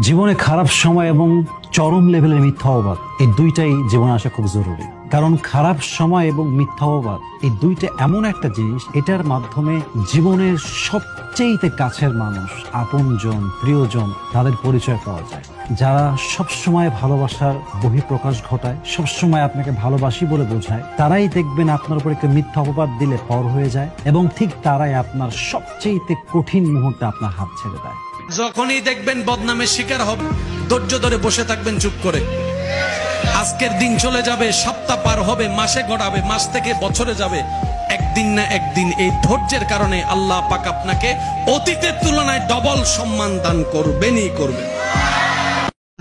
জীবনে খারাপ সময় এবং চরম লেভেলের মিথ্যাবাদ এই দুইটাই জীবনে আসা খুব জরুরি। কারণ খারাপ সময় এবং মিথ্যাবাদ এই দুইটা এমন একটা জিনিস, এটার মাধ্যমে জীবনের সবচেয়ে কাছের মানুষ, আপনজন, প্রিয়জন তাদের পরিচয় পাওয়া যায়। যারা সবসময় ভালোবাসার বহিঃপ্রকাশ ঘটায়, সবসময় আপনাকে ভালোবাসি বলে বোঝায়, তারাই দেখবেন আপনার উপর একটা মিথ্যা অপবাদ দিলে পর হয়ে যায় এবং ঠিক তারাই আপনার সবচেয়ে কঠিন মুহূর্তে আপনার হাত ছেড়ে দেয়। যখনই দেখবেন বদনামের শিকার হবে, ধৈর্য ধরে বসে থাকবেন চুপ করে। আজকের দিন চলে যাবে, সপ্তাহ পার হবে, মাসে গড়াবে, মাস থেকে বছরে যাবে, একদিন না একদিন এই ধৈর্যের কারণে আল্লাহ পাক আপনাকে অতীতের তুলনায় ডবল সম্মান দান করবেনই করবেন।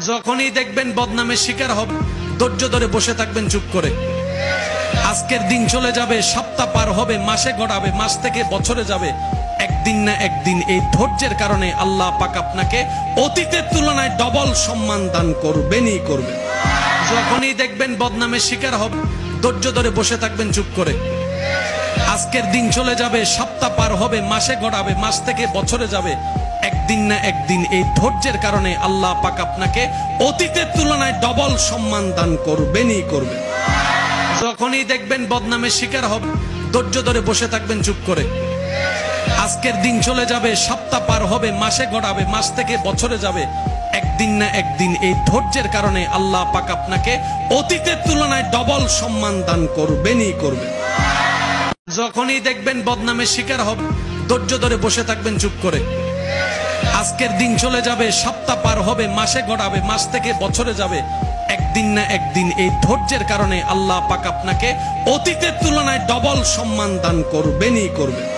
যখনই দেখবেন বদনামের শিকার হবে, ধৈর্য ধরে বসে থাকবেন চুপ করে। আজকের দিন চলে যাবে, সপ্তাহ পার হবে, মাসে গড়াবে, মাস থেকে বছরে যাবে, একদিন না একদিন এই ধৈর্যের কারণে আল্লাহ পাক আপনাকে অতীতের তুলনায় ডবল সম্মান দান করবেনই করবেন। যখনই দেখবেন বদনামের শিকার হবে, ধৈর্য ধরে বসে থাকবেন চুপ করে। আজকের দিন চলে যাবে, সপ্তাহ পার হবে, মাসে গড়াবে, মাস থেকে বছরে যাবে, একদিন না একদিন এই ধৈর্যের কারণে আল্লাহ পাক আপনাকে অতীতের তুলনায় ডবল সম্মান দান করবেনই করবেন। যখনই দেখবেন বদনামের শিকার হবে, ধৈর্য ধরে বসে থাকবেন চুপ করে। আজকের দিন চলে যাবে, সপ্তাহ পার হবে, মাসে গড়াবে, মাস থেকে বছরে যাবে, একদিন না একদিন এই ধৈর্যের কারণে আল্লাহ পাক আপনাকে অতীতের তুলনায় ডবল সম্মান দান করবেনই করবেন। যখনই দেখবেন বদনামের শিকার হবে, ধৈর্য ধরে বসে থাকবেন চুপ করে। আজকের দিন চলে যাবে, সপ্তাহ পার হবে, মাসে গড়াবে, মাস থেকে বছরে যাবে, একদিন না একদিন এই ধৈর্যের কারণে আল্লাহ পাক আপনাকে অতীতের তুলনায় ডবল সম্মান দান করবেনই করবেন।